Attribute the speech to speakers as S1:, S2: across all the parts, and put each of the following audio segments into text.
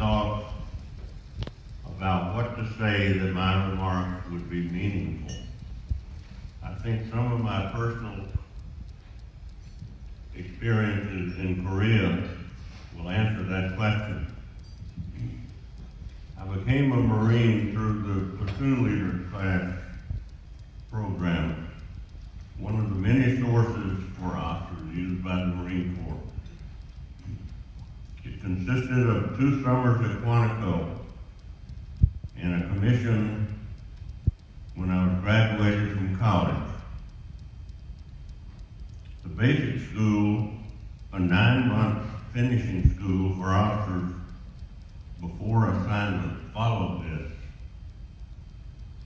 S1: thoughts about what to say that my remarks would be meaningful. I think some of my personal experiences in Korea will answer that question. I became a Marine through the platoon leader class program, one of the many sources for officers used by the Marine Corps. It consisted of 2 summers at Quantico and a commission when I was graduated from college. The basic school, a 9-month finishing school for officers before assignment, followed this.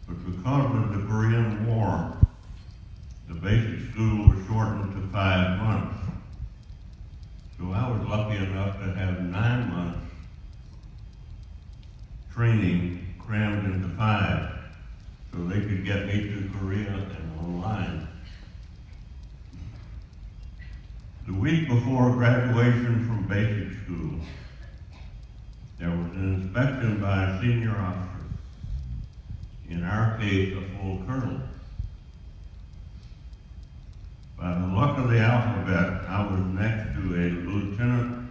S1: But because of the Korean War, the basic school was shortened to 5 months. So I was lucky enough to have 9 months training crammed into 5, so they could get me to Korea and online. The week before graduation from basic school, there was an inspection by a senior officer, in our case, a full colonel. By the luck of the alphabet, I was next to a Lieutenant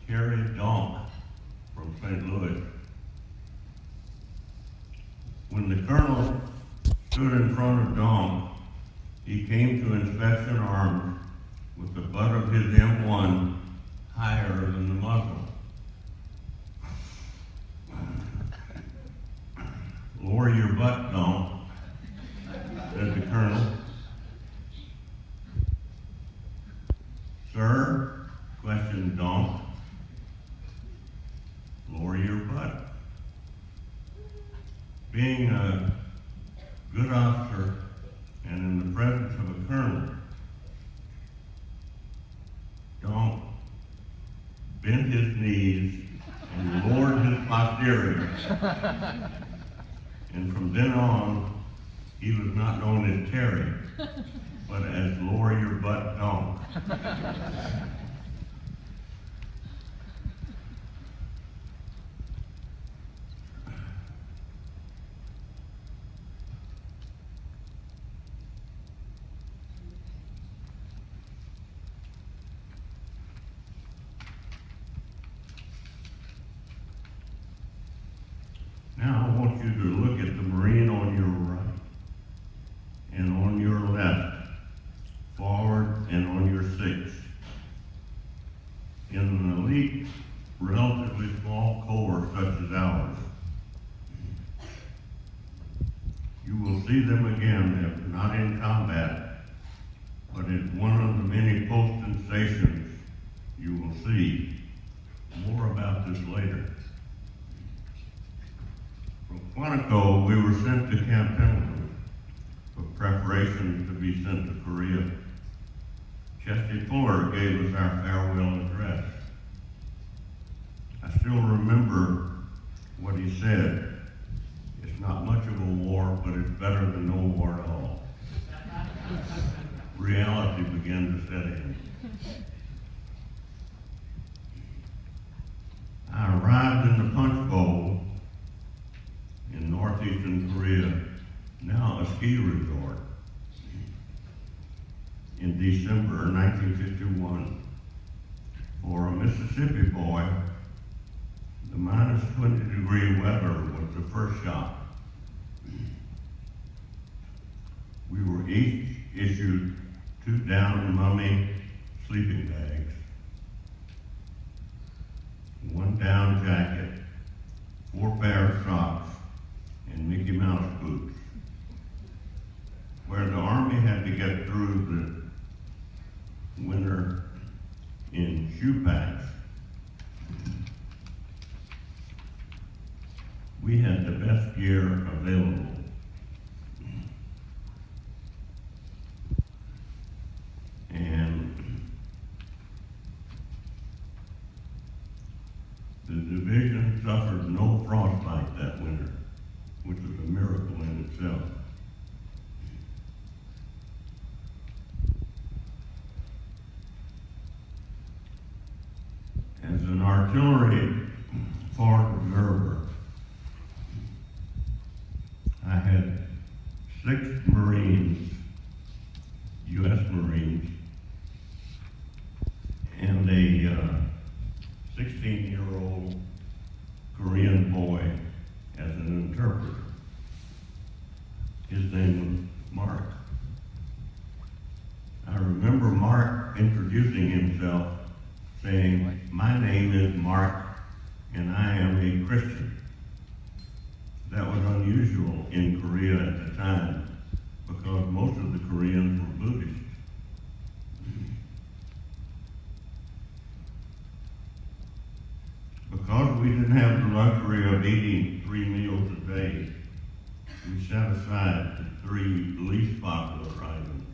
S1: Terry Donk from St. Louis. When the colonel stood in front of Donk, he came to inspection armed with the butt of his M1 higher than the muzzle. "Lower your butt, Donk," said the colonel. "Sir?" questioned Donk. "Lower your butt." Being a good officer and in the presence of a colonel, Donk bent his knees and lowered his posterior. And from then on, he was not known as Terry, but as "Lower Your Butt Donk." Now I want you to look at the Marine on your right and on your left, forward and on your 6. In an elite, relatively small corps such as ours, you will see them again, if not in combat, but at one of the many posting stations you will see. More about this later. From Quantico, we were sent to Camp Pendleton for preparations to be sent to Korea. Chesty Fuller gave us our farewell address. I still remember what he said. "It's not much of a war, but it's better than no war at all." Reality began to set in. I arrived in the Punch Bowl in northeastern Korea, now a ski resort, in December 1951. For a Mississippi boy, the -20-degree weather was the first shock. We were each issued 2 down mummy sleeping bags, 1 down jacket, 4 pair of socks, and Mickey Mouse boots. Where the Army had to get through the winter in shoe packs, we had the best gear available. And the division suffered no frostbite that winter, which was a miracle in itself. As an artillery fought introducing himself, saying, "My name is Mark, and I am a Christian." That was unusual in Korea at the time, because most of the Koreans were Buddhist. Because we didn't have the luxury of eating 3 meals a day, we set aside the 3 least popular items: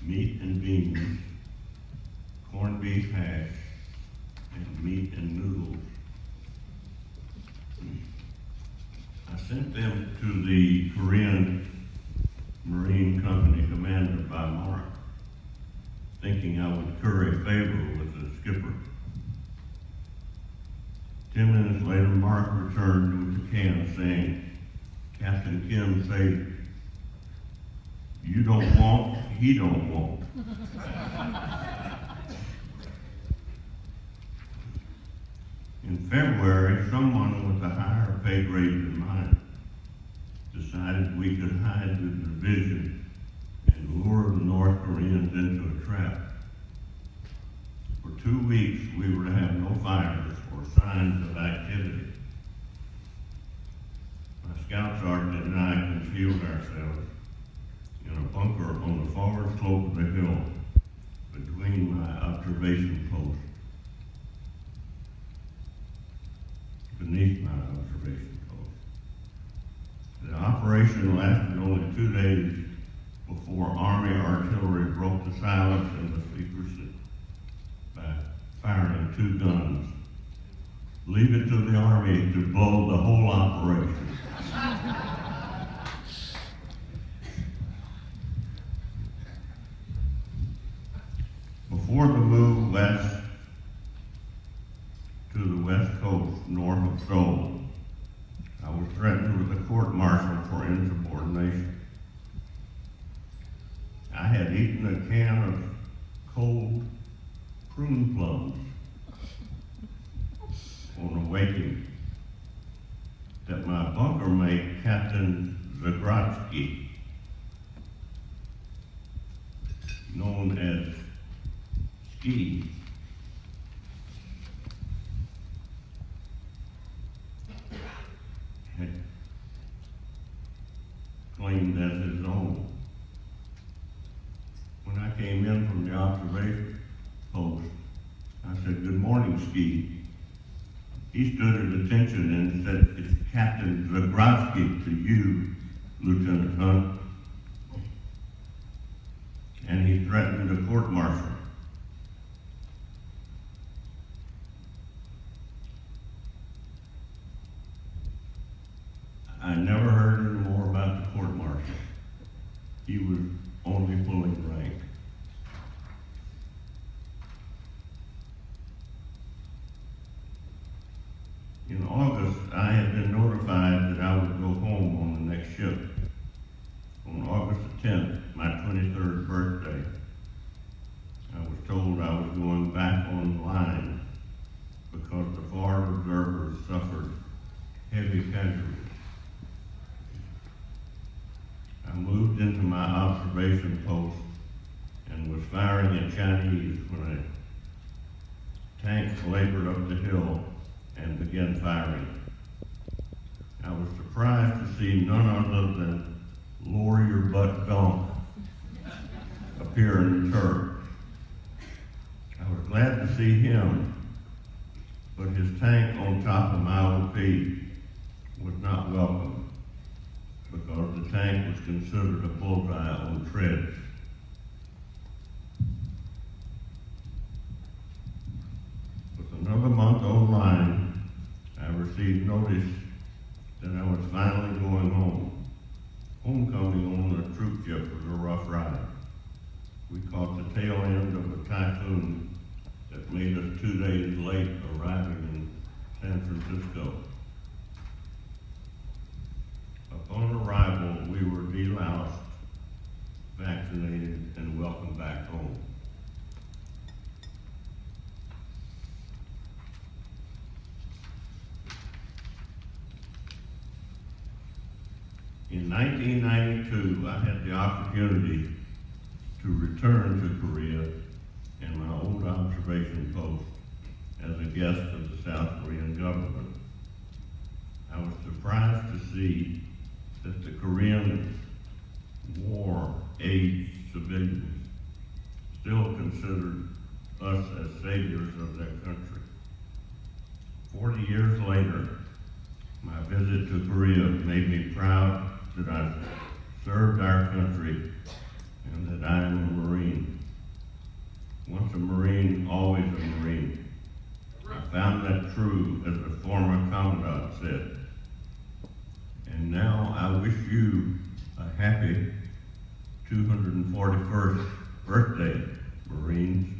S1: meat and beans, corned beef hash, and meat and noodles. I sent them to the Korean Marine Company commanded by Mark, thinking I would curry favor with the skipper. 10 minutes later, Mark returned with a can saying, "Captain Kim say, you don't want, he don't want." In February, someone with a higher pay grade than mine decided we could hide the division and lure the North Koreans into a trap. For 2 weeks, we were to have no fires or signs of activity. My scout sergeant and I concealed ourselves in a bunker on the forward slope of the hill between my observation posts. Beneath my observation post. The operation lasted only 2 days before Army artillery broke the silence and the secrecy by firing 2 guns. Leave it to the Army to blow the whole operation. Before the move west to the west coast north of Seoul, I was threatened with a court-martial for insubordination. I had eaten a can of cold prune plums on awakening that my bunker mate, Captain Zagrodzki, known as Ski, had claimed as his own. When I came in from the observation post, I said, "Good morning, Ski." He stood at attention and said, "It's Captain Zagrodzki to you, Lieutenant Hunt." And he threatened a court-martial. I never heard any more about the court-martial. He was only pulling rank. In August, I had been notified that I would go home on the next ship. On August the 10th, my 23rd birthday, I was told I was going back on line because the foreign observers suffered heavy casualties. I moved into my observation post and was firing at Chinese when a tank labored up the hill and began firing. I was surprised to see none other than "Lower Your Butt Gunk" appear in the turret. I was glad to see him, but his tank on top of my OP was not welcome because the tank was considered a bullseye on treads. With another month online, I received notice that I was finally going home. Homecoming on the troop ship was a rough ride. We caught the tail end of a typhoon that made us 2 days late arriving in San Francisco. Upon arrival, we were deloused, vaccinated, and welcomed back home. In 1992, I had the opportunity to return to Korea guest of the South Korean government. I was surprised to see that the Korean war-aged civilians still considered us as saviors of their country. 40 years later, my visit to Korea made me proud that I've served our country and that I am a Marine. Once a Marine, always a Marine. I found that true, as the former commandant said. And now I wish you a happy 241st birthday, Marines.